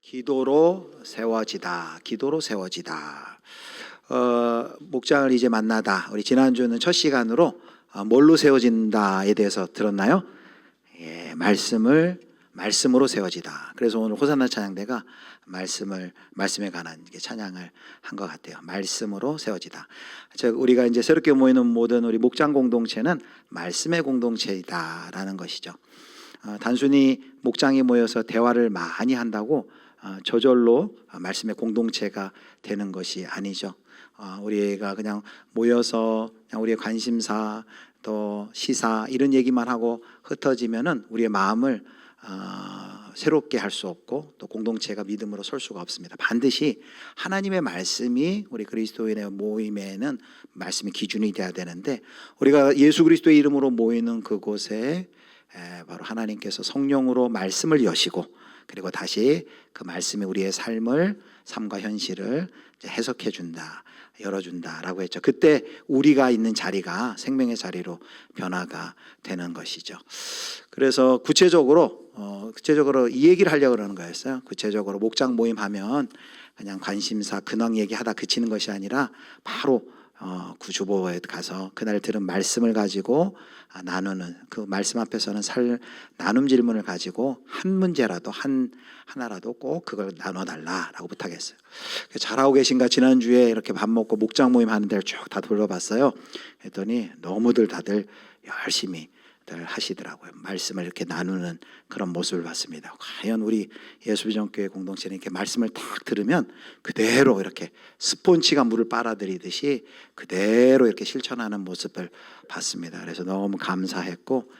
기도로 세워지다. 기도로 세워지다. 목장을 이제 만나다. 우리 지난주는 첫 시간으로 뭘로 세워진다에 대해서 들었나요? 예, 말씀으로 세워지다. 그래서 오늘 호산나 찬양대가 말씀에 관한 찬양을 한 것 같아요. 말씀으로 세워지다. 우리가 이제 새롭게 모이는 모든 우리 목장 공동체는 말씀의 공동체이다라는 것이죠. 단순히 목장이 모여서 대화를 많이 한다고 저절로 말씀의 공동체가 되는 것이 아니죠. 우리가 그냥 모여서 그냥 우리의 관심사 또 시사 이런 얘기만 하고 흩어지면은 우리의 마음을 새롭게 할 수 없고 또 공동체가 믿음으로 설 수가 없습니다. 반드시 하나님의 말씀이 우리 그리스도인의 모임에는 말씀이 기준이 돼야 되는데, 우리가 예수 그리스도의 이름으로 모이는 그곳에 바로 하나님께서 성령으로 말씀을 여시고, 그리고 다시 그 말씀이 우리의 삶과 현실을 해석해 준다, 열어준다라고 했죠. 그때 우리가 있는 자리가 생명의 자리로 변화가 되는 것이죠. 그래서 구체적으로 이 얘기를 하려고 그러는 거였어요. 구체적으로 목장 모임 하면 그냥 관심사 근황 얘기하다 그치는 것이 아니라 바로 구주보에 가서 그날 들은 말씀을 가지고 나누는, 그 말씀 앞에서는 나눔 질문을 가지고 한 문제라도 하나라도 꼭 그걸 나눠달라라고 부탁했어요. 잘하고 계신가? 지난주에 이렇게 밥 먹고 목장 모임 하는 데를 쭉 다 돌려봤어요. 했더니 너무들 다들 열심히 하시더라고요. 말씀을 이렇게 나누는 그런 모습을 봤습니다. 과연 우리 예수비전교회 공동체는 이렇게 말씀을 딱 들으면 그대로 이렇게 스폰지가 물을 빨아들이듯이 그대로 이렇게 실천하는 모습을 봤습니다. 그래서 너무 감사했고,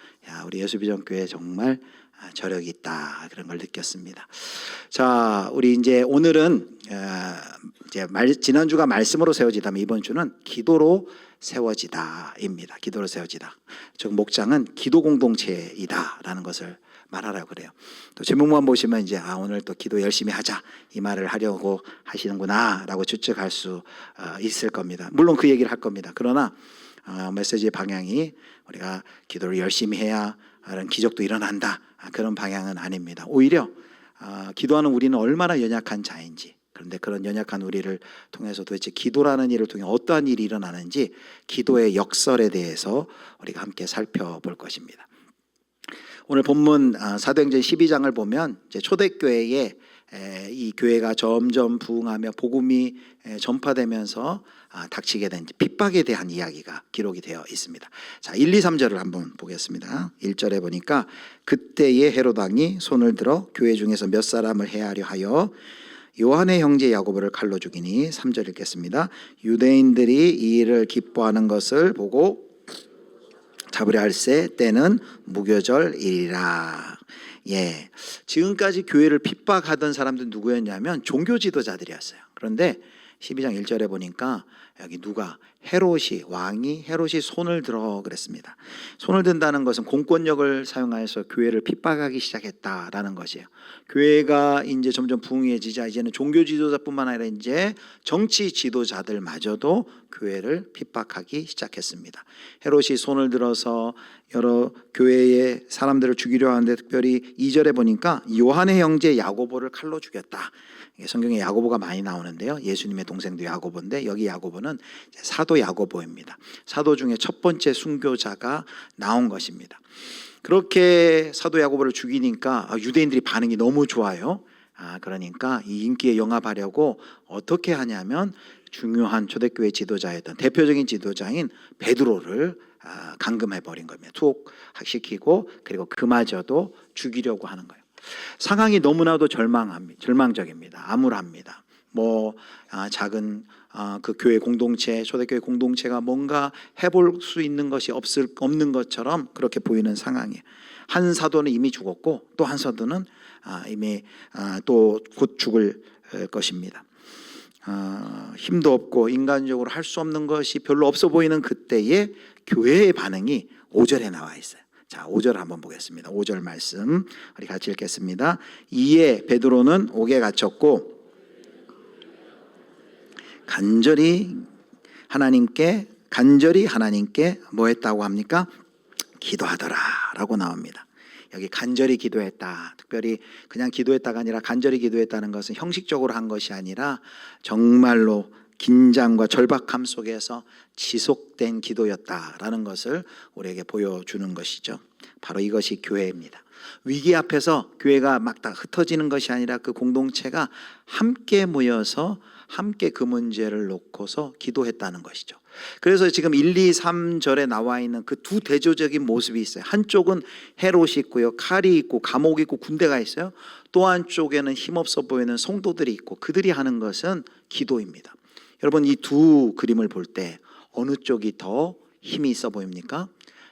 우리 예수비전교회 정말 저력이 있다, 그런 걸 느꼈습니다. 자, 우리 이제 오늘은 지난주가 말씀으로 세워지다면 이번 주는 기도로 세워지다입니다. 기도로 세워지다. 즉 목장은 기도 공동체이다라는 것을 말하라고 그래요. 또 제목만 보시면 이제 오늘 또 기도 열심히 하자, 이 말을 하려고 하시는구나라고 추측할 수 있을 겁니다. 물론 그 얘기를 할 겁니다. 그러나 메시지의 방향이 우리가 기도를 열심히 해야 이런 기적도 일어난다, 그런 방향은 아닙니다. 오히려 기도하는 우리는 얼마나 연약한 자인지, 그런데 그런 연약한 우리를 통해서 도대체 기도라는 일을 통해 어떠한 일이 일어나는지, 기도의 역설에 대해서 우리가 함께 살펴볼 것입니다. 오늘 본문 사도행전 12장을 보면 이제 초대교회에 이 교회가 점점 부흥하며 복음이 전파되면서 닥치게 된 핍박에 대한 이야기가 기록이 되어 있습니다. 자, 1, 2, 3절을 한번 보겠습니다. 1절에 보니까 그때의 헤롯 왕이 손을 들어 교회 중에서 몇 사람을 해하려 하여 요한의 형제 야고보를 칼로 죽이니, 3절 읽겠습니다. 유대인들이 이 일을 기뻐하는 것을 보고 잡으려 할세 때는 무교절이라. 예, 지금까지 교회를 핍박하던 사람들은 누구였냐면 종교 지도자들이었어요. 그런데 12장 1절에 보니까 여기 왕이 헤롯이 손을 들어 그랬습니다. 손을 든다는 것은 공권력을 사용해서 교회를 핍박하기 시작했다라는 것이에요. 교회가 이제 점점 부흥해지자 이제는 종교 지도자뿐만 아니라 이제 정치 지도자들마저도 교회를 핍박하기 시작했습니다. 헤롯이 손을 들어서 여러 교회의 사람들을 죽이려 하는데, 특별히 2절에 보니까 요한의 형제 야고보를 칼로 죽였다. 성경에 야고보가 많이 나오는데요, 예수님의 동생도 야고보인데 여기 야고보는 사도 야고보입니다. 사도 중에 첫 번째 순교자가 나온 것입니다. 그렇게 사도 야고보를 죽이니까 유대인들이 반응이 너무 좋아요. 그러니까 이 인기에 영합하려고 어떻게 하냐면 중요한 초대교회 지도자였던 대표적인 지도자인 베드로를 감금해버린 겁니다. 투옥시키고 그리고 그마저도 죽이려고 하는 거예요. 상황이 너무나도 절망적입니다. 암울합니다. 작은 그 교회 공동체, 초대교회 공동체가 뭔가 해볼 수 있는 것이 없는 것처럼 그렇게 보이는 상황이에요. 한 사도는 이미 죽었고 또 한 사도는 이미 또 곧 죽을 것입니다. 힘도 없고 인간적으로 할 수 없는 것이 별로 없어 보이는 그때에 교회의 반응이 5절에 나와 있어요. 자, 5절 한번 보겠습니다. 5절 말씀 우리 같이 읽겠습니다. 이에 베드로는 옥에 갇혔고 간절히 하나님께 뭐 했다고 합니까? 기도하더라 라고 나옵니다. 여기 간절히 기도했다. 특별히 그냥 기도했다가 아니라 간절히 기도했다는 것은 형식적으로 한 것이 아니라 정말로 긴장과 절박함 속에서 지속된 기도였다라는 것을 우리에게 보여주는 것이죠. 바로 이것이 교회입니다. 위기 앞에서 교회가 막 다 흩어지는 것이 아니라 그 공동체가 함께 모여서 함께 그 문제를 놓고서 기도했다는 것이죠. 그래서 지금 1, 2, 3절에 나와 있는 그 두 대조적인 모습이 있어요. 한쪽은 헤롯이 있고요, 칼이 있고 감옥이 있고 군대가 있어요. 또 한쪽에는 힘없어 보이는 성도들이 있고 그들이 하는 것은 기도입니다. 여러분, 이 두 그림을 볼 때 어느 쪽이 더 힘이 있어 보입니까?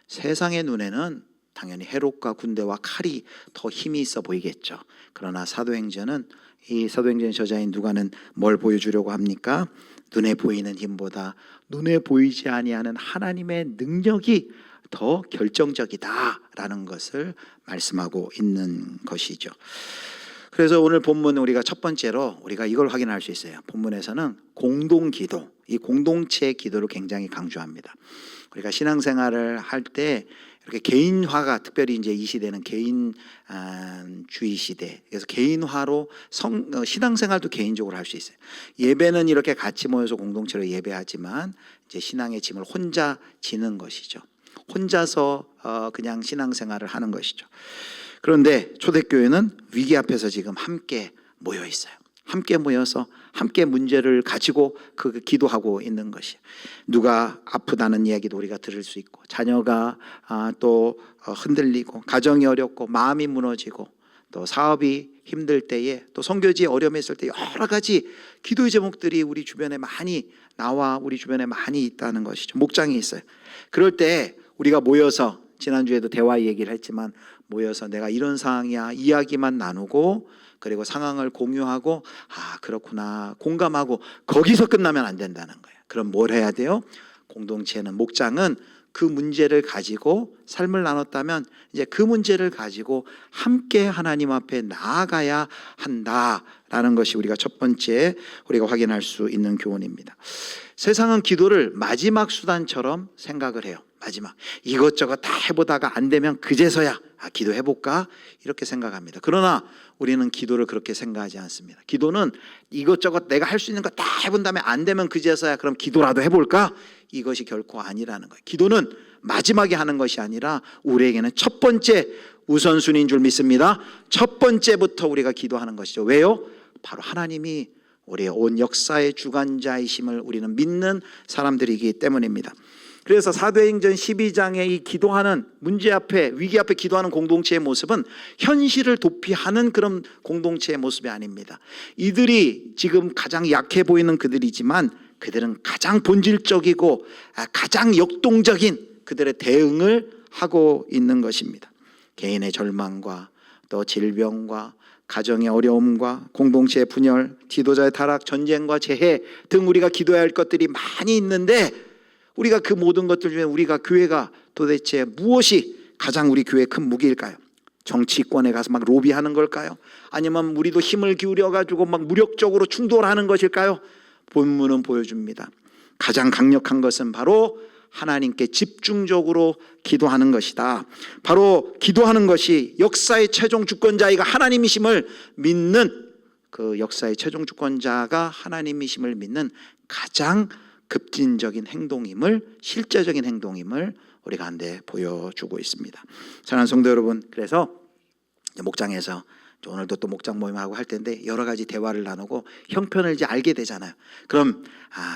세상의 눈에는 당연히 헤롯과 군대와 칼이 더 힘이 있어 보이겠죠. 그러나 사도행전은, 이 사도행전 저자인 누가는 뭘 보여주려고 합니까? 눈에 보이는 힘보다 눈에 보이지 아니하는 하나님의 능력이 더 결정적이다라는 것을 말씀하고 있는 것이죠. 그래서 오늘 본문 우리가 첫 번째로 우리가 이걸 확인할 수 있어요. 본문에서는 공동기도, 이 공동체의 기도를 굉장히 강조합니다. 우리가 신앙생활을 할 때 이렇게 개인화가, 특별히 이제 이 시대는 개인주의 시대, 그래서 개인화로 신앙생활도 개인적으로 할 수 있어요. 예배는 이렇게 같이 모여서 공동체로 예배하지만 이제 신앙의 짐을 혼자 지는 것이죠. 혼자서 그냥 신앙생활을 하는 것이죠. 그런데 초대교회는 위기 앞에서 지금 함께 모여 있어요. 함께 모여서 함께 문제를 가지고 그 기도하고 있는 것이, 누가 아프다는 이야기도 우리가 들을 수 있고, 자녀가 또 흔들리고, 가정이 어렵고, 마음이 무너지고, 또 사업이 힘들 때에, 또 선교지에 어려움이 있을 때 여러 가지 기도의 제목들이 우리 주변에 많이 나와 우리 주변에 많이 있다는 것이죠. 목장이 있어요. 그럴 때 우리가 모여서, 지난주에도 대화 얘기를 했지만, 모여서 내가 이런 상황이야 이야기만 나누고, 그리고 상황을 공유하고, 그렇구나 공감하고, 거기서 끝나면 안 된다는 거예요. 그럼 뭘 해야 돼요? 공동체는, 목장은 그 문제를 가지고 삶을 나눴다면 이제 그 문제를 가지고 함께 하나님 앞에 나아가야 한다라는 것이 우리가 첫 번째 우리가 확인할 수 있는 교훈입니다. 세상은 기도를 마지막 수단처럼 생각을 해요. 마지막 이것저것 다 해보다가 안 되면 그제서야 기도해볼까 이렇게 생각합니다. 그러나 우리는 기도를 그렇게 생각하지 않습니다. 기도는 이것저것 내가 할 수 있는 거 다 해본 다음에 안 되면 그제서야 그럼 기도라도 해볼까, 이것이 결코 아니라는 거예요. 기도는 마지막에 하는 것이 아니라 우리에게는 첫 번째 우선순위인 줄 믿습니다. 첫 번째부터 우리가 기도하는 것이죠. 왜요? 바로 하나님이 우리의 온 역사의 주관자이심을 우리는 믿는 사람들이기 때문입니다. 그래서 사도행전 12장의 이 기도하는 문제 앞에, 위기 앞에 기도하는 공동체의 모습은 현실을 도피하는 그런 공동체의 모습이 아닙니다. 이들이 지금 가장 약해 보이는 그들이지만 그들은 가장 본질적이고 가장 역동적인 그들의 대응을 하고 있는 것입니다. 개인의 절망과 또 질병과 가정의 어려움과 공동체의 분열, 지도자의 타락, 전쟁과 재해 등 우리가 기도해야 할 것들이 많이 있는데, 우리가 그 모든 것들 중에 우리가 교회가 도대체 무엇이 가장 우리 교회의 큰 무기일까요? 정치권에 가서 막 로비하는 걸까요? 아니면 우리도 힘을 기울여 가지고 막 무력적으로 충돌하는 것일까요? 본문은 보여줍니다. 가장 강력한 것은 바로 하나님께 집중적으로 기도하는 것이다. 바로 기도하는 것이 역사의 최종 주권자이가 하나님이심을 믿는, 그 역사의 최종 주권자가 하나님이심을 믿는 가장 급진적인 행동임을, 실제적인 행동임을 우리 가운데 보여주고 있습니다. 사랑하는 성도 여러분, 그래서 목장에서 오늘도 또 목장 모임하고 할 텐데 여러 가지 대화를 나누고 형편을 이제 알게 되잖아요. 그럼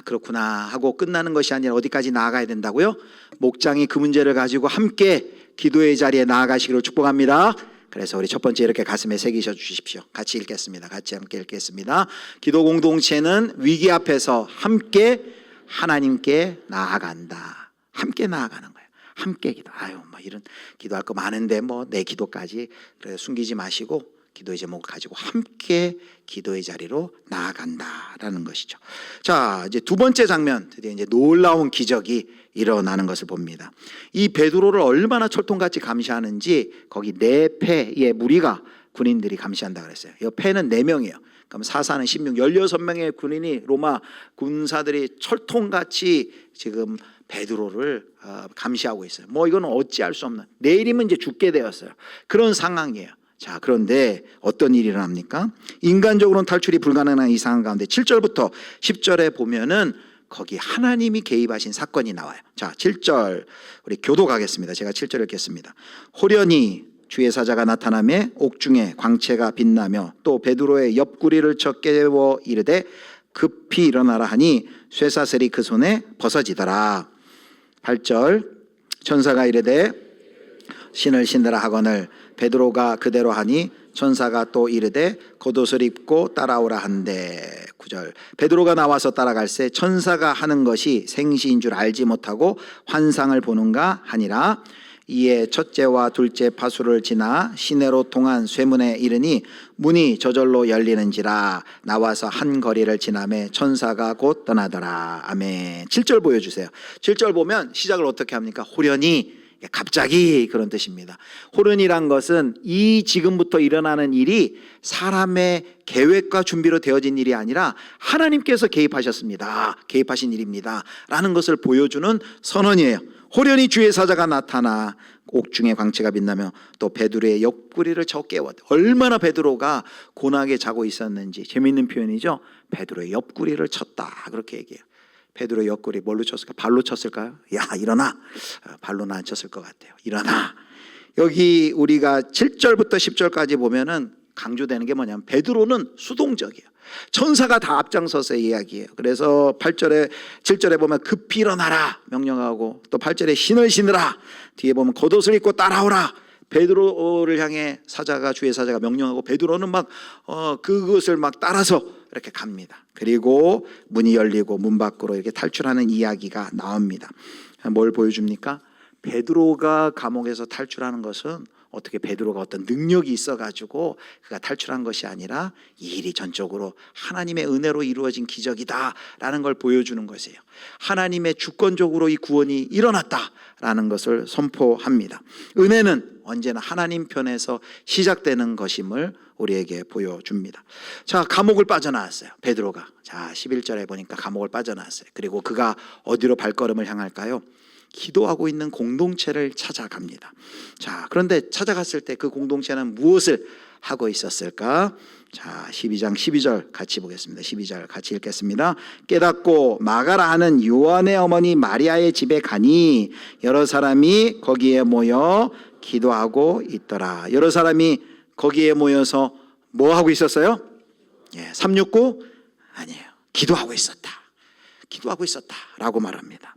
그렇구나 하고 끝나는 것이 아니라 어디까지 나아가야 된다고요? 목장이 그 문제를 가지고 함께 기도의 자리에 나아가시기를 축복합니다. 그래서 우리 첫 번째 이렇게 가슴에 새기셔 주십시오. 같이 읽겠습니다. 같이 함께 읽겠습니다. 기도 공동체는 위기 앞에서 함께 하나님께 나아간다. 함께 나아가는 거예요. 함께 기도. 뭐 이런 기도할 거 많은데 뭐 내 기도까지 숨기지 마시고 기도의 제목을 가지고 함께 기도의 자리로 나아간다라는 것이죠. 자, 이제 두 번째 장면, 드디어 이제 놀라운 기적이 일어나는 것을 봅니다. 이 베드로를 얼마나 철통같이 감시하는지 거기 네 패의 무리가 군인들이 감시한다 그랬어요. 이 패는 4명이에요. 그럼 사사는 16, 16명의 군인이, 로마 군사들이 철통같이 지금 베드로를 감시하고 있어요. 뭐 이건 어찌할 수 없는, 내일이면 이제 죽게 되었어요. 그런 상황이에요. 자, 그런데 어떤 일이 일어납니까? 인간적으로는 탈출이 불가능한 이 상황 가운데 7절부터 10절에 보면은 거기 하나님이 개입하신 사건이 나와요. 자, 7절 우리 교도 가겠습니다. 제가 7절 읽겠습니다. 호련히 주의 사자가 나타나며 옥중에 광채가 빛나며 또 베드로의 옆구리를 쳐 깨워 이르되 급히 일어나라 하니 쇠사슬이 그 손에 벗어지더라. 8절 천사가 이르되 신을 신으라 하거늘 베드로가 그대로 하니 천사가 또 이르되 겉옷을 입고 따라오라 한대. 9절 베드로가 나와서 따라갈새 천사가 하는 것이 생시인 줄 알지 못하고 환상을 보는가 하니라. 이에 첫째와 둘째 파수를 지나 시내로 통한 쇠문에 이르니 문이 저절로 열리는지라. 나와서 한 거리를 지나매 천사가 곧 떠나더라. 아멘. 7절 보여주세요. 7절 보면 시작을 어떻게 합니까? 호련히, 갑자기, 그런 뜻입니다. 호련이란 것은 이 지금부터 일어나는 일이 사람의 계획과 준비로 되어진 일이 아니라 하나님께서 개입하셨습니다. 개입하신 일입니다 라는 것을 보여주는 선언이에요. 호련히 주의 사자가 나타나 옥중에 광채가 빛나며 또 베드로의 옆구리를 쳐 깨웠다. 얼마나 베드로가 고나게 자고 있었는지. 재미있는 표현이죠. 베드로의 옆구리를 쳤다, 그렇게 얘기해요. 베드로의 옆구리 뭘로 쳤을까? 발로 쳤을까요? 야, 일어나. 발로는 안 쳤을 것 같아요. 일어나. 여기 우리가 7절부터 10절까지 보면은 강조되는 게 뭐냐면 베드로는 수동적이에요. 천사가 다 앞장서서 이야기해요. 그래서 8절에 7절에 보면 급히 일어나라 명령하고, 또 8절에 신을 신으라, 뒤에 보면 겉옷을 입고 따라오라. 베드로를 향해 사자가, 주의 사자가 명령하고 베드로는 막 그것을 막 따라서 이렇게 갑니다. 그리고 문이 열리고 문 밖으로 이렇게 탈출하는 이야기가 나옵니다. 뭘 보여줍니까? 베드로가 감옥에서 탈출하는 것은 어떻게 베드로가 어떤 능력이 있어가지고 그가 탈출한 것이 아니라 이 일이 전적으로 하나님의 은혜로 이루어진 기적이다라는 걸 보여주는 것이에요. 하나님의 주권적으로 이 구원이 일어났다라는 것을 선포합니다. 은혜는 언제나 하나님 편에서 시작되는 것임을 우리에게 보여줍니다. 자, 감옥을 빠져나왔어요, 베드로가. 자, 11절에 보니까 감옥을 빠져나왔어요. 그리고 그가 어디로 발걸음을 향할까요? 기도하고 있는 공동체를 찾아갑니다. 자, 그런데 찾아갔을 때 그 공동체는 무엇을 하고 있었을까? 자, 12장 12절 같이 보겠습니다. 12절 같이 읽겠습니다. 깨닫고 마가라 하는 요한의 어머니 마리아의 집에 가니 여러 사람이 거기에 모여 기도하고 있더라. 여러 사람이 거기에 모여서 뭐 하고 있었어요? 369? 아니에요. 기도하고 있었다. 기도하고 있었다라고 말합니다.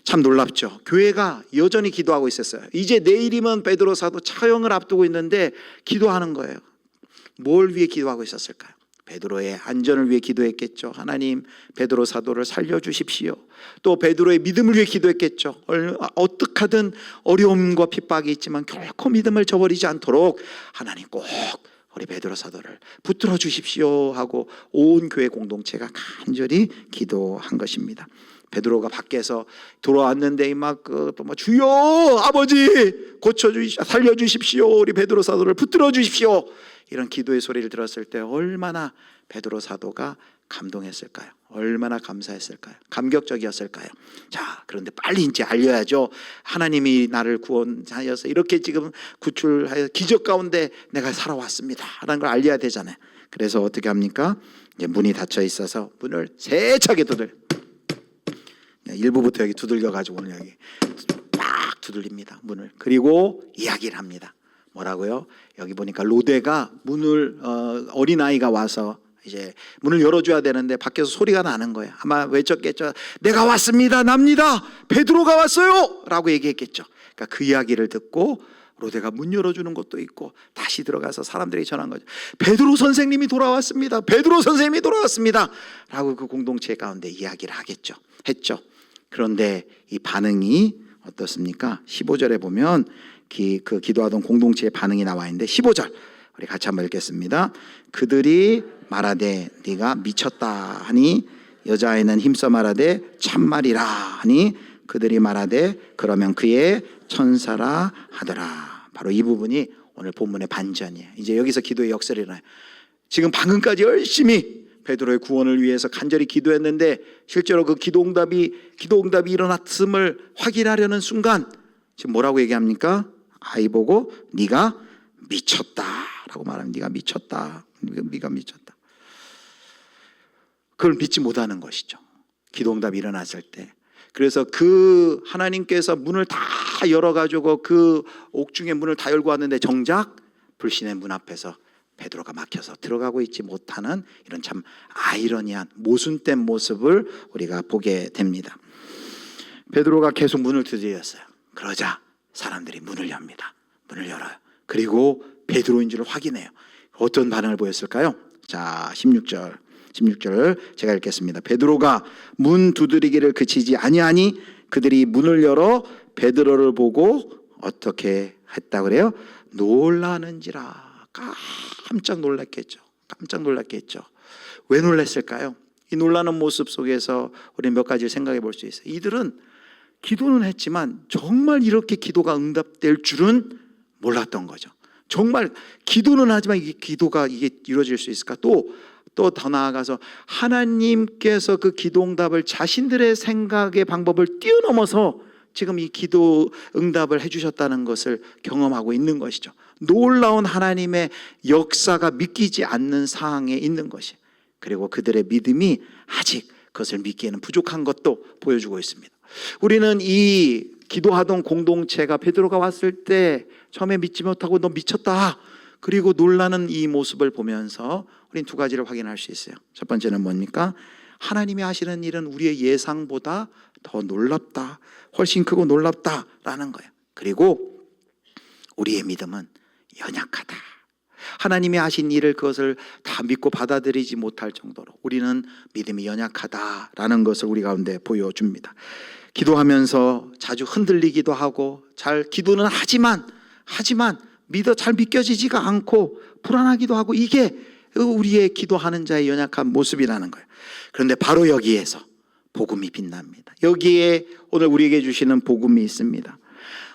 참 놀랍죠. 교회가 여전히 기도하고 있었어요. 이제 내일이면 베드로 사도 처형을 앞두고 있는데 기도하는 거예요. 뭘 위해 기도하고 있었을까요? 베드로의 안전을 위해 기도했겠죠. 하나님, 베드로 사도를 살려주십시오. 또 베드로의 믿음을 위해 기도했겠죠. 어떻게 하든 어려움과 핍박이 있지만 결코 믿음을 저버리지 않도록 하나님 꼭 우리 베드로 사도를 붙들어 주십시오 하고 온 교회 공동체가 간절히 기도한 것입니다. 베드로가 밖에서 돌아왔는데 막 주여 아버지 고쳐주십시오, 살려주십시오, 우리 베드로 사도를 붙들어 주십시오, 이런 기도의 소리를 들었을 때 얼마나 베드로 사도가 감동했을까요? 얼마나 감사했을까요? 감격적이었을까요? 자, 그런데 빨리 이제 알려야죠. 하나님이 나를 구원하여서 이렇게 지금 구출하여 기적 가운데 내가 살아왔습니다 라는 걸 알려야 되잖아요. 그래서 어떻게 합니까? 이제 문이 닫혀 있어서 문을 세차게 일부부터 여기 두들겨가지고 오늘 여기 딱 두들립니다, 문을. 그리고 이야기를 합니다. 뭐라고요? 여기 보니까 로데가 문을 어린아이가 와서 이제 문을 열어줘야 되는데 밖에서 소리가 나는 거예요. 아마 외쳤겠죠. 내가 왔습니다, 납니다, 베드로가 왔어요 라고 얘기했겠죠. 그러니까 그 이야기를 듣고 로데가 문 열어주는 것도 있고 다시 들어가서 사람들이 전한 거죠. 베드로 선생님이 돌아왔습니다, 베드로 선생님이 돌아왔습니다 라고 그 공동체 가운데 이야기를 했죠. 그런데 이 반응이 어떻습니까? 15절에 보면 그 기도하던 공동체의 반응이 나와 있는데 15절 우리 같이 한번 읽겠습니다. 그들이 말하되 네가 미쳤다 하니 여자아이는 힘써 말하되 참말이라 하니 그들이 말하되 그러면 그의 천사라 하더라. 바로 이 부분이 오늘 본문의 반전이에요. 이제 여기서 기도의 역설이 일어나요. 지금 방금까지 열심히 베드로의 구원을 위해서 간절히 기도했는데 실제로 그 기도 응답이 일어났음을 확인하려는 순간 지금 뭐라고 얘기합니까? 아이 보고 네가 미쳤다라고 말합니다. 네가 미쳤다. 네가 미쳤다. 그걸 믿지 못하는 것이죠. 기도 응답이 일어났을 때. 그래서 그 하나님께서 문을 다 열어가지고 그 옥중의 문을 다 열고 왔는데 정작 불신의 문 앞에서 베드로가 막혀서 들어가고 있지 못하는 이런 참 아이러니한 모순된 모습을 우리가 보게 됩니다. 베드로가 계속 문을 두드렸어요. 그러자 사람들이 문을 엽니다. 문을 열어요. 그리고 베드로인 줄 확인해요. 어떤 반응을 보였을까요? 자, 16절 제가 읽겠습니다. 베드로가 문 두드리기를 그치지 아니하니 그들이 문을 열어 베드로를 보고 어떻게 했다 그래요? 놀라는지라. 깜짝 놀랐겠죠. 왜 놀랐을까요? 이 놀라는 모습 속에서 우리 몇 가지를 생각해 볼 수 있어요. 이들은 기도는 했지만 정말 이렇게 기도가 응답될 줄은 몰랐던 거죠. 정말 기도는 하지만 이게 기도가 이루어질 수 있을까? 또 더 나아가서 하나님께서 그 기도 응답을 자신들의 생각의 방법을 뛰어넘어서 지금 이 기도 응답을 해주셨다는 것을 경험하고 있는 것이죠. 놀라운 하나님의 역사가 믿기지 않는 상황에 있는 것이, 그리고 그들의 믿음이 아직 그것을 믿기에는 부족한 것도 보여주고 있습니다. 우리는 이 기도하던 공동체가 베드로가 왔을 때 처음에 믿지 못하고 너 미쳤다, 그리고 놀라는 이 모습을 보면서 우리는 두 가지를 확인할 수 있어요. 첫 번째는 뭡니까? 하나님이 하시는 일은 우리의 예상보다 더 놀랍다, 훨씬 크고 놀랍다라는 거예요. 그리고 우리의 믿음은 연약하다. 하나님이 하신 일을 그것을 다 믿고 받아들이지 못할 정도로 우리는 믿음이 연약하다라는 것을 우리 가운데 보여줍니다. 기도하면서 자주 흔들리기도 하고 기도는 하지만 잘 믿겨지지가 않고 불안하기도 하고, 이게 우리의 기도하는 자의 연약한 모습이라는 거예요. 그런데 바로 여기에서 복음이 빛납니다. 여기에 오늘 우리에게 주시는 복음이 있습니다.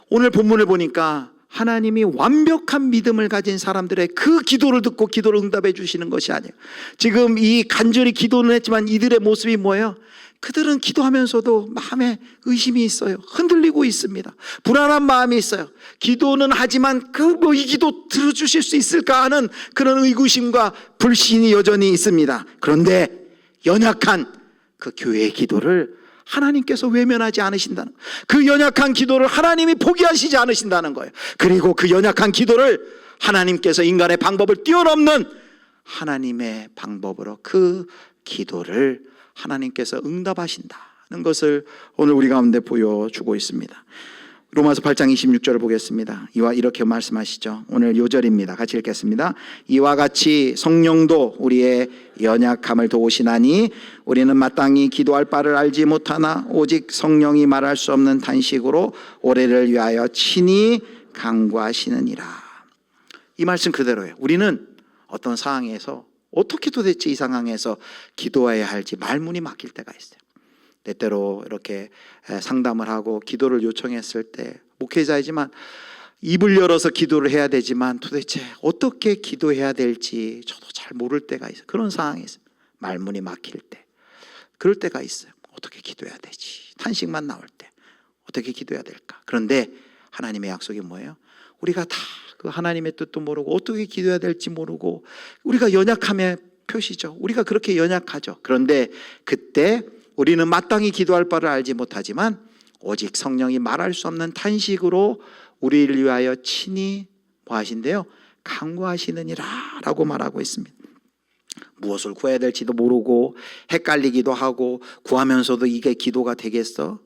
오늘 본문을 보니까 하나님이 완벽한 믿음을 가진 사람들의 그 기도를 듣고 기도를 응답해 주시는 것이 아니에요. 지금 이 간절히 기도는 했지만 이들의 모습이 뭐예요? 그들은 기도하면서도 마음에 의심이 있어요. 흔들리고 있습니다. 불안한 마음이 있어요. 기도는 하지만 이 기도 들어주실 수 있을까 하는 그런 의구심과 불신이 여전히 있습니다. 그런데 연약한 그 교회의 기도를 하나님께서 외면하지 않으신다는, 그 연약한 기도를 하나님이 포기하시지 않으신다는 거예요. 그리고 그 연약한 기도를 하나님께서 인간의 방법을 뛰어넘는 하나님의 방법으로 그 기도를 하나님께서 응답하신다는 것을 오늘 우리 가운데 보여주고 있습니다. 로마서 8장 26절을 보겠습니다. 이와 이렇게 말씀하시죠. 오늘 요절입니다. 같이 읽겠습니다. 이와 같이 성령도 우리의 연약함을 도우시나니 우리는 마땅히 기도할 바를 알지 못하나 오직 성령이 말할 수 없는 탄식으로 오래를 위하여 친히 간구하시느니라. 이 말씀 그대로예요. 우리는 어떤 상황에서 어떻게 도대체 이 상황에서 기도해야 할지 말문이 막힐 때가 있어요. 때때로 이렇게 상담을 하고 기도를 요청했을 때 목회자이지만 입을 열어서 기도를 해야 되지만 도대체 어떻게 기도해야 될지 저도 잘 모를 때가 있어요. 그런 상황이 있어요. 말문이 막힐 때, 그럴 때가 있어요. 어떻게 기도해야 되지? 탄식만 나올 때 어떻게 기도해야 될까? 그런데 하나님의 약속이 뭐예요? 우리가 다 그 하나님의 뜻도 모르고 어떻게 기도해야 될지 모르고 우리가 연약함의 표시죠. 우리가 그렇게 연약하죠. 그런데 그때 우리는 마땅히 기도할 바를 알지 못하지만 오직 성령이 말할 수 없는 탄식으로 우리를 위하여 친히 뭐 하신대요? 간구하시느니라 라고 말하고 있습니다. 무엇을 구해야 될지도 모르고 헷갈리기도 하고 구하면서도 이게 기도가 되겠어?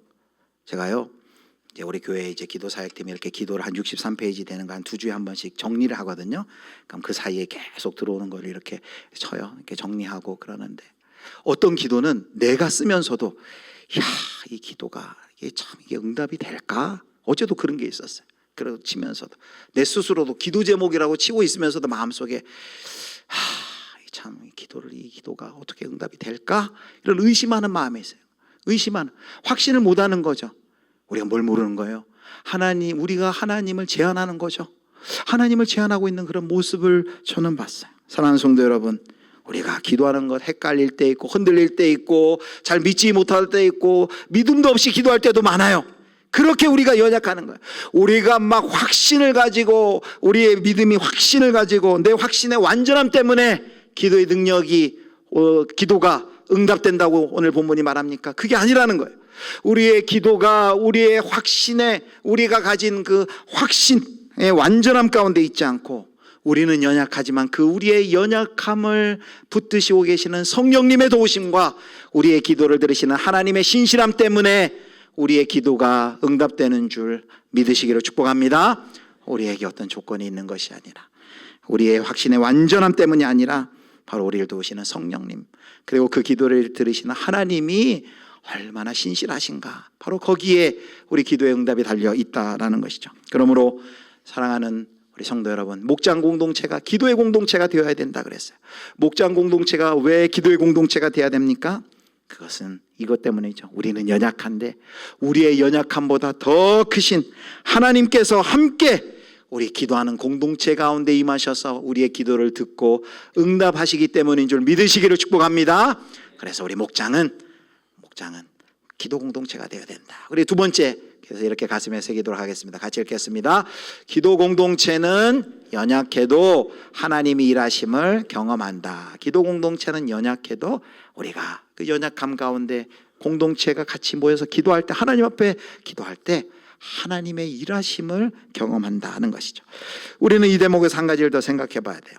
제가요, 이제 우리 교회 이제 기도 사역팀이 이렇게 기도를 한 63페이지 되는 거 한 2주에 한 번씩 정리를 하거든요. 그럼 그 사이에 계속 들어오는 걸 이렇게 쳐요. 이렇게 정리하고 그러는데 어떤 기도는 내가 쓰면서도 이 기도가 이게 응답이 될까? 어제도 그런 게 있었어요. 그래도 치면서도 내 스스로도 기도 제목이라고 치고 있으면서도 마음속에 이 기도가 어떻게 응답이 될까? 이런 의심하는 마음이 있어요. 확신을 못하는 거죠. 우리가 뭘 모르는 거예요? 우리가 하나님을 제한하는 거죠. 하나님을 제한하고 있는 그런 모습을 저는 봤어요. 사랑하는 성도 여러분, 우리가 기도하는 것 헷갈릴 때 있고 흔들릴 때 있고 잘 믿지 못할 때 있고 믿음도 없이 기도할 때도 많아요. 그렇게 우리가 연약하는 거예요. 우리가 막 확신을 가지고 우리의 믿음이 확신을 가지고 내 확신의 완전함 때문에 기도의 능력이 기도가 응답된다고 오늘 본문이 말합니까? 그게 아니라는 거예요. 우리의 기도가 우리의 확신에 우리가 가진 그 확신의 완전함 가운데 있지 않고 우리는 연약하지만 그 우리의 연약함을 붙드시고 계시는 성령님의 도우심과 우리의 기도를 들으시는 하나님의 신실함 때문에 우리의 기도가 응답되는 줄 믿으시기를 축복합니다. 우리에게 어떤 조건이 있는 것이 아니라 우리의 확신의 완전함 때문이 아니라 바로 우리를 도우시는 성령님 그리고 그 기도를 들으시는 하나님이 얼마나 신실하신가 바로 거기에 우리 기도의 응답이 달려 있다라는 것이죠. 그러므로 사랑하는 우리 성도 여러분, 목장 공동체가 기도의 공동체가 되어야 된다 그랬어요. 목장 공동체가 왜 기도의 공동체가 되어야 됩니까? 그것은 이것 때문이죠. 우리는 연약한데 우리의 연약함보다 더 크신 하나님께서 함께 우리 기도하는 공동체 가운데 임하셔서 우리의 기도를 듣고 응답하시기 때문인 줄 믿으시기를 축복합니다. 그래서 우리 목장은 기도 공동체가 되어야 된다. 그리고 두 번째, 그래서 이렇게 가슴에 새기도록 하겠습니다. 같이 읽겠습니다. 기도 공동체는 연약해도 하나님이 일하심을 경험한다. 기도 공동체는 연약해도 우리가 그 연약함 가운데 공동체가 같이 모여서 기도할 때 하나님 앞에 기도할 때 하나님의 일하심을 경험한다는 것이죠. 우리는 이 대목에서 한 가지를 더 생각해 봐야 돼요.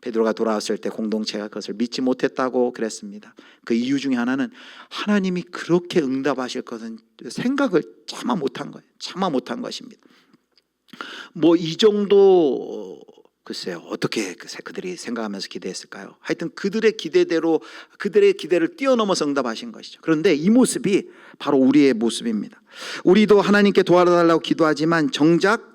베드로가 돌아왔을 때 공동체가 그것을 믿지 못했다고 그랬습니다. 그 이유 중에 하나는 하나님이 그렇게 응답하실 것은 생각을 차마 못한 거예요. 차마 못한 것입니다. 뭐 이 정도 글쎄요 어떻게 그들이 생각하면서 기대했을까요? 하여튼 그들의 기대대로 그들의 기대를 뛰어넘어서 응답하신 것이죠. 그런데 이 모습이 바로 우리의 모습입니다. 우리도 하나님께 도와달라고 기도하지만 정작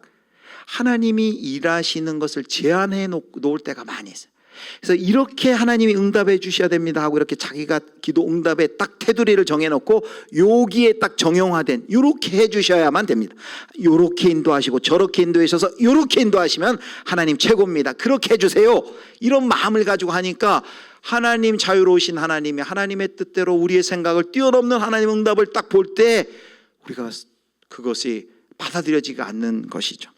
하나님이 일하시는 것을 제한해 놓을 때가 많이 있어요. 그래서 이렇게 하나님이 응답해 주셔야 됩니다 하고 이렇게 자기가 기도 응답에 딱 테두리를 정해놓고 여기에 딱 정형화된 이렇게 해주셔야만 됩니다. 이렇게 인도하시고 저렇게 인도하셔서 이렇게 인도하시면 하나님 최고입니다. 그렇게 해주세요. 이런 마음을 가지고 하니까 하나님 자유로우신 하나님이 하나님의 뜻대로 우리의 생각을 뛰어넘는 하나님 응답을 딱 볼 때 우리가 그것이 받아들여지가 않는 것이죠.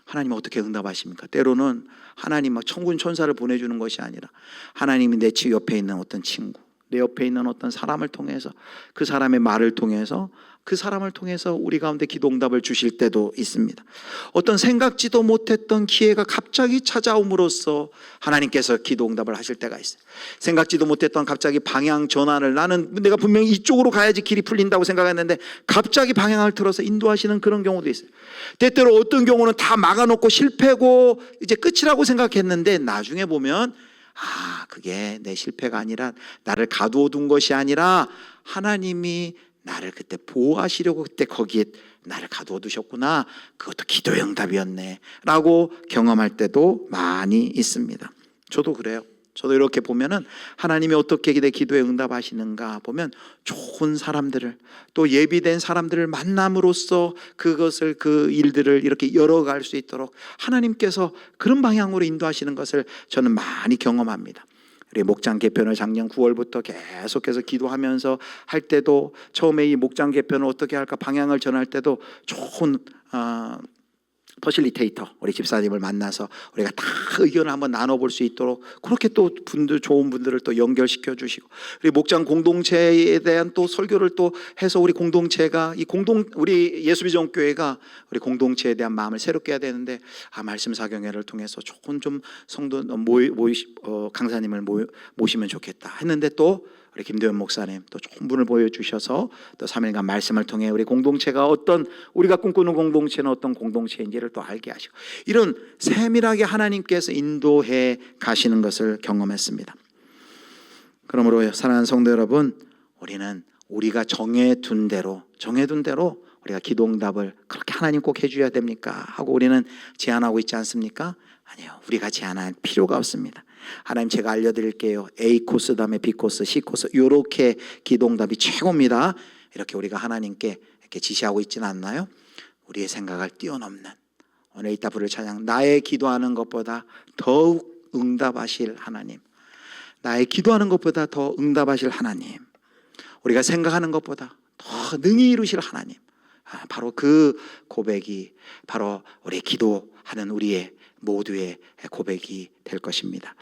하나님 어떻게 응답하십니까? 때로는 하나님 막 천군 천사를 보내주는 것이 아니라 하나님이 내 옆에 있는 어떤 친구, 내 옆에 있는 어떤 사람을 통해서 그 사람의 말을 통해서 그 사람을 통해서 우리 가운데 기도 응답을 주실 때도 있습니다. 어떤 생각지도 못했던 기회가 갑자기 찾아옴으로써 하나님께서 기도 응답을 하실 때가 있어요. 생각지도 못했던 갑자기 방향 전환을 나는 내가 분명히 이쪽으로 가야지 길이 풀린다고 생각했는데 갑자기 방향을 틀어서 인도하시는 그런 경우도 있어요. 때때로 어떤 경우는 다 막아놓고 실패고 이제 끝이라고 생각했는데 나중에 보면 그게 내 실패가 아니라 나를 가두어 둔 것이 아니라 하나님이 나를 그때 보호하시려고 그때 거기에 나를 가두어 두셨구나. 그것도 기도의 응답이었네 라고 경험할 때도 많이 있습니다. 저도 그래요. 저도 이렇게 보면은 하나님이 어떻게 내 기도에 응답하시는가 보면 좋은 사람들을 또 예비된 사람들을 만남으로써 그것을 그 일들을 이렇게 열어갈 수 있도록 하나님께서 그런 방향으로 인도하시는 것을 저는 많이 경험합니다. 우리 목장 개편을 작년 9월부터 계속해서 기도하면서 할 때도 처음에 이 목장 개편을 어떻게 할까 방향을 전할 때도 좋은 퍼실리테이터 우리 집사님을 만나서 우리가 다 의견을 한번 나눠볼 수 있도록 그렇게 또 좋은 분들을 또 연결시켜 주시고 우리 목장 공동체에 대한 또 설교를 또 해서 우리 공동체가 우리 예수비전교회가 우리 공동체에 대한 마음을 새롭게 해야 되는데 말씀 사경회를 통해서 좋은 좀 성도 강사님을 모시면 좋겠다 했는데 또 우리 김도현 목사님 또 좋은 분을 보여주셔서 또 3일간 말씀을 통해 우리 공동체가 어떤 우리가 꿈꾸는 공동체는 어떤 공동체인지를 또 알게 하시고 이런 세밀하게 하나님께서 인도해 가시는 것을 경험했습니다. 그러므로 사랑하는 성도 여러분, 우리는 우리가 정해둔 대로 우리가 기도 응답을 그렇게 하나님 꼭 해줘야 됩니까? 하고 우리는 제안하고 있지 않습니까? 아니요, 우리가 제안할 필요가 없습니다. 하나님 제가 알려드릴게요. A 코스 다음에 B 코스, C 코스 이렇게 기도응답이 최고입니다. 이렇게 우리가 하나님께 이렇게 지시하고 있지는 않나요? 우리의 생각을 뛰어넘는 오늘 이따 부를 찬양 나의 기도하는 것보다 더욱 응답하실 하나님 나의 기도하는 것보다 더 응답하실 하나님, 우리가 생각하는 것보다 더 능히 이루실 하나님, 바로 그 고백이 바로 우리 기도하는 우리의 모두의 고백이 될 것입니다.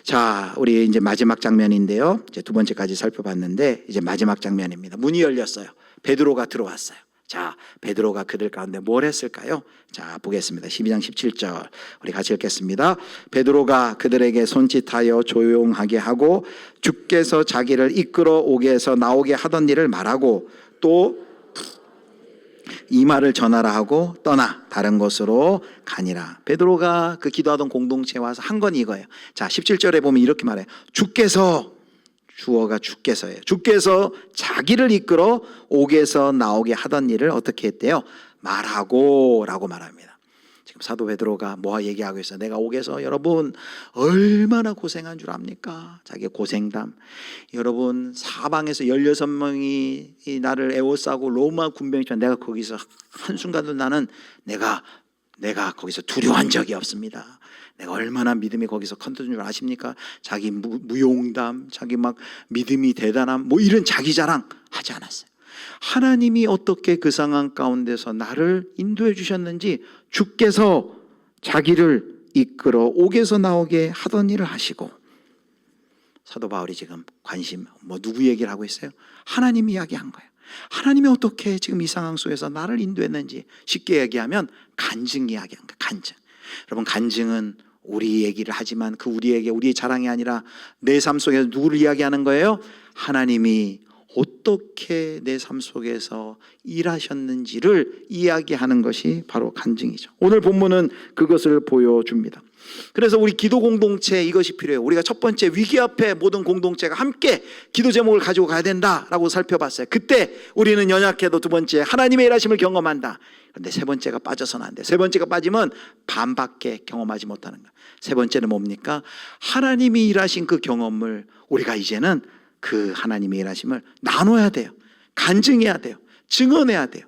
자, 우리 이제 마지막 장면인데요. 이제 두 번째까지 살펴봤는데 이제 마지막 장면입니다. 문이 열렸어요. 베드로가 들어왔어요. 자, 베드로가 그들 가운데 뭘 했을까요? 자, 보겠습니다. 12장 17절 우리 같이 읽겠습니다. 베드로가 그들에게 손짓하여 조용하게 하고 주께서 자기를 이끌어 오게 해서 나오게 하던 일을 말하고 또 이 말을 전하라 하고 떠나 다른 곳으로 가니라. 베드로가 그 기도하던 공동체에 와서 한 건 이거예요. 자, 17절에 보면 이렇게 말해요. 주께서, 주어가 주께서예요. 주께서 자기를 이끌어 옥에서 나오게 하던 일을 어떻게 했대요? 말하고 라고 말합니다. 지금 사도 베드로가 뭐 얘기하고 있어요? 내가 옥에서 여러분 얼마나 고생한 줄 압니까? 자기의 고생담. 여러분 사방에서 16명이 나를 에워싸고 로마 군병이 있지만 내가 거기서 한순간도 나는 내가 거기서 두려워한 적이 없습니다. 내가 얼마나 믿음이 거기서 컨트롤인 줄 아십니까? 자기 무용담, 자기 막 믿음이 대단함, 뭐 이런 자기 자랑 하지 않았어요. 하나님이 어떻게 그 상황 가운데서 나를 인도해 주셨는지 주께서 자기를 이끌어 옥에서 나오게 하던 일을 하시고, 사도 바울이 지금 관심 누구 얘기를 하고 있어요? 하나님 이야기한 거예요. 하나님이 어떻게 지금 이 상황 속에서 나를 인도했는지 쉽게 얘기하면 간증 이야기한 거예요. 간증. 여러분, 간증은 우리 얘기를 하지만 그 우리의 자랑이 아니라 내 삶 속에서 누구를 이야기하는 거예요? 하나님이 어떻게 내 삶 속에서 일하셨는지를 이야기하는 것이 바로 간증이죠. 오늘 본문은 그것을 보여줍니다. 그래서 우리 기도 공동체 이것이 필요해요. 우리가 첫 번째 위기 앞에 모든 공동체가 함께 기도 제목을 가지고 가야 된다라고 살펴봤어요. 그때 우리는 연약해도 두 번째 하나님의 일하심을 경험한다. 그런데 세 번째가 빠져서는 안 돼. 세 번째가 빠지면 반밖에 경험하지 못하는 거예요. 세 번째는 뭡니까? 하나님이 일하신 그 경험을 우리가 이제는 그 하나님의 일하심을 나눠야 돼요. 간증해야 돼요. 증언해야 돼요.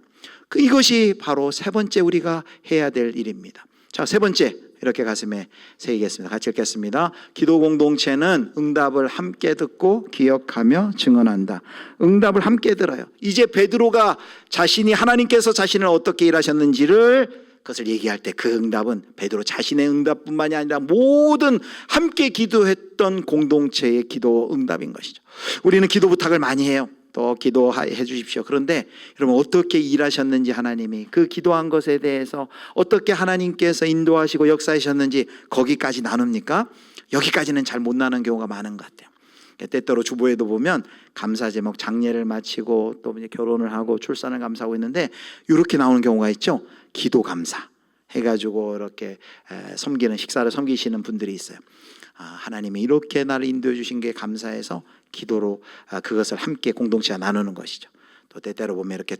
이것이 바로 세 번째 우리가 해야 될 일입니다. 자, 세 번째 이렇게 가슴에 새기겠습니다. 같이 읽겠습니다. 기도 공동체는 응답을 함께 듣고 기억하며 증언한다. 응답을 함께 들어요. 이제 베드로가 자신이 하나님께서 자신을 어떻게 일하셨는지를 그것을 얘기할 때 그 응답은 베드로 자신의 응답뿐만이 아니라 모든 함께 기도했던 공동체의 기도 응답인 것이죠. 우리는 기도 부탁을 많이 해요. 또 기도해 주십시오. 그런데 여러분, 어떻게 일하셨는지 하나님이 그 기도한 것에 대해서 어떻게 하나님께서 인도하시고 역사하셨는지 거기까지 나눕니까? 여기까지는 잘 못 나누는 경우가 많은 것 같아요. 때때로 주보에도 보면 감사 제목 장례를 마치고 또 이제 결혼을 하고 출산을 감사하고 있는데 이렇게 나오는 경우가 있죠. 기도 감사 해가지고 이렇게 섬기는 식사를 섬기시는 분들이 있어요. 하나님이 이렇게 나를 인도해 주신 게 감사해서 기도로 그것을 함께 공동체가 나누는 것이죠. 또 때때로 보면 이렇게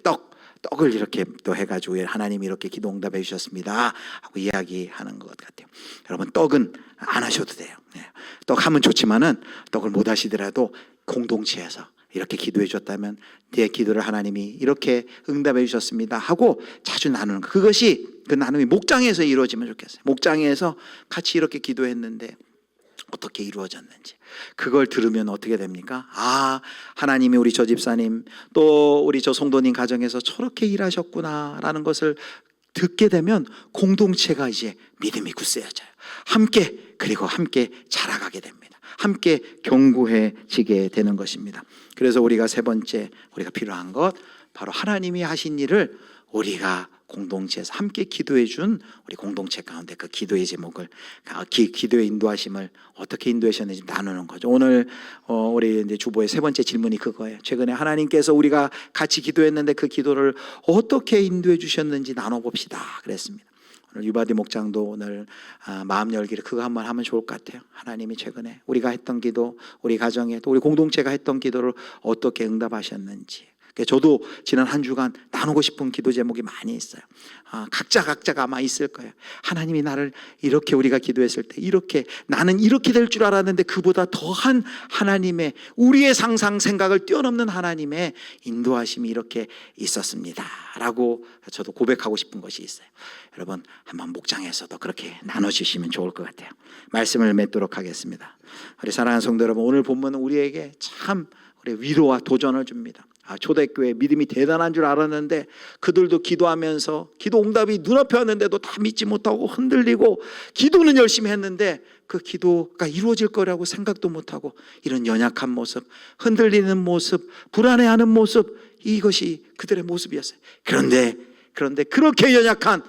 떡을 이렇게 또 해가지고 하나님이 이렇게 기도 응답해 주셨습니다 하고 이야기하는 것 같아요. 여러분, 떡은 안 하셔도 돼요. 떡 하면 좋지만은 떡을 못 하시더라도 공동체에서 이렇게 기도해 주셨다면 내 기도를 하나님이 이렇게 응답해 주셨습니다 하고 자주 나누는 것. 그것이 그 나눔이 목장에서 이루어지면 좋겠어요. 목장에서 같이 이렇게 기도했는데 어떻게 이루어졌는지 그걸 들으면 어떻게 됩니까? 하나님이 우리 저 집사님 또 우리 저 성도님 가정에서 저렇게 일하셨구나라는 것을 듣게 되면 공동체가 이제 믿음이 굳세어져요. 그리고 함께 자라가게 됩니다. 함께 견고해지게 되는 것입니다. 그래서 우리가 세 번째 우리가 필요한 것 바로 하나님이 하신 일을 우리가 공동체에서 함께 기도해 준 우리 공동체 가운데 그 기도의 제목을 기도의 인도하심을 어떻게 인도하셨는지 나누는 거죠. 오늘 우리 이제 주보의 세 번째 질문이 그거예요. 최근에 하나님께서 우리가 같이 기도했는데 그 기도를 어떻게 인도해 주셨는지 나눠봅시다 그랬습니다. 오늘 유바디 목장도 오늘 마음 열기를 그거 한번 하면 좋을 것 같아요. 하나님이 최근에 우리가 했던 기도, 우리 가정에 또 우리 공동체가 했던 기도를 어떻게 응답하셨는지 저도 지난 한 주간 나누고 싶은 기도 제목이 많이 있어요. 각자가 아마 있을 거예요. 하나님이 나를 이렇게 우리가 기도했을 때 이렇게 나는 이렇게 될 줄 알았는데 그보다 더한 하나님의 우리의 상상 생각을 뛰어넘는 하나님의 인도하심이 이렇게 있었습니다 라고 저도 고백하고 싶은 것이 있어요. 여러분 한번 목장에서도 그렇게 나눠주시면 좋을 것 같아요. 말씀을 맺도록 하겠습니다. 우리 사랑하는 성도 여러분, 오늘 본문은 우리에게 참 우리 위로와 도전을 줍니다. 초대교회 믿음이 대단한 줄 알았는데 그들도 기도하면서 기도 응답이 눈앞에 왔는데도 다 믿지 못하고 흔들리고 기도는 열심히 했는데 그 기도가 이루어질 거라고 생각도 못하고 이런 연약한 모습, 흔들리는 모습, 불안해하는 모습, 이것이 그들의 모습이었어요. 그런데 그렇게 연약한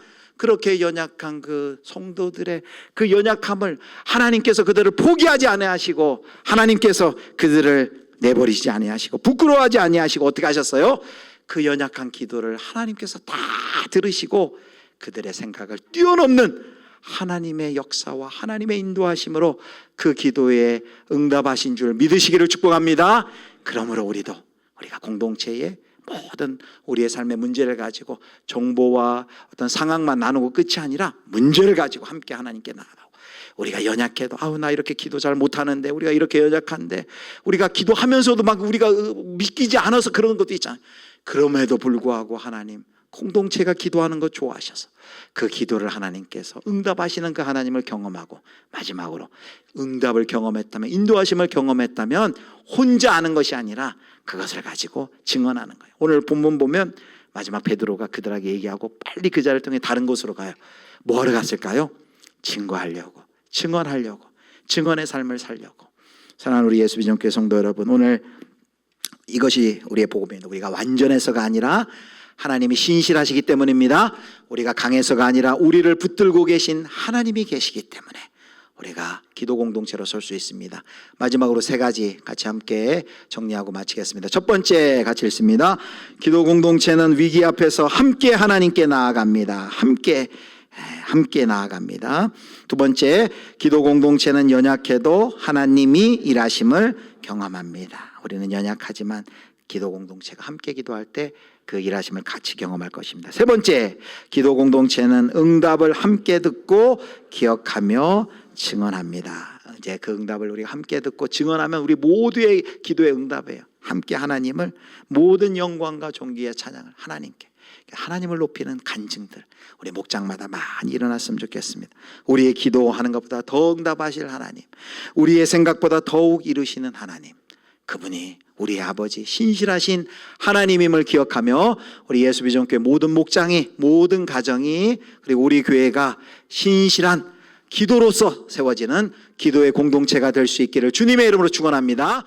그 성도들의 그 연약함을 하나님께서 그들을 포기하지 아니하시고 하나님께서 그들을 내버리지 아니하시고 부끄러워하지 아니하시고 어떻게 하셨어요? 그 연약한 기도를 하나님께서 다 들으시고 그들의 생각을 뛰어넘는 하나님의 역사와 하나님의 인도하심으로 그 기도에 응답하신 줄 믿으시기를 축복합니다. 그러므로 우리가 공동체의 모든 우리의 삶의 문제를 가지고 정보와 어떤 상황만 나누고 끝이 아니라 문제를 가지고 함께 하나님께 나아가고, 우리가 연약해도 나 이렇게 기도 잘 못하는데, 우리가 이렇게 연약한데, 우리가 기도하면서도 막 우리가 믿기지 않아서 그런 것도 있잖아요. 그럼에도 불구하고 하나님 공동체가 기도하는 것 좋아하셔서 그 기도를 하나님께서 응답하시는 그 하나님을 경험하고, 마지막으로 응답을 경험했다면, 인도하심을 경험했다면 혼자 아는 것이 아니라 그것을 가지고 증언하는 거예요. 오늘 본문 보면 마지막 베드로가 그들에게 얘기하고 빨리 그 자리를 통해 다른 곳으로 가요. 뭐하러 갔을까요? 증거하려고, 증언하려고, 증언의 삶을 살려고. 사랑하는 우리 예수비전교회 성도 여러분, 오늘 이것이 우리의 복음입니다. 우리가 완전해서가 아니라 하나님이 신실하시기 때문입니다. 우리가 강해서가 아니라 우리를 붙들고 계신 하나님이 계시기 때문에 우리가 기도 공동체로 설 수 있습니다. 마지막으로 세 가지 같이 함께 정리하고 마치겠습니다. 첫 번째 같이 읽습니다. 기도 공동체는 위기 앞에서 함께 하나님께 나아갑니다. 함께 나아갑니다. 두 번째, 기도 공동체는 연약해도 하나님이 일하심을 경험합니다. 우리는 연약하지만 기도 공동체가 함께 기도할 때 그 일하심을 같이 경험할 것입니다. 세 번째, 기도 공동체는 응답을 함께 듣고 기억하며 증언합니다. 이제 그 응답을 우리가 함께 듣고 증언하면 우리 모두의 기도의 응답이에요. 함께 하나님을, 모든 영광과 존귀의 찬양을 하나님을 높이는 간증들, 우리 목장마다 많이 일어났으면 좋겠습니다. 우리의 기도하는 것보다 더 응답하실 하나님, 우리의 생각보다 더욱 이루시는 하나님, 그분이 우리의 아버지 신실하신 하나님임을 기억하며 우리 예수비전교회 모든 목장이, 모든 가정이, 그리고 우리 교회가 신실한 기도로서 세워지는 기도의 공동체가 될 수 있기를 주님의 이름으로 축원합니다.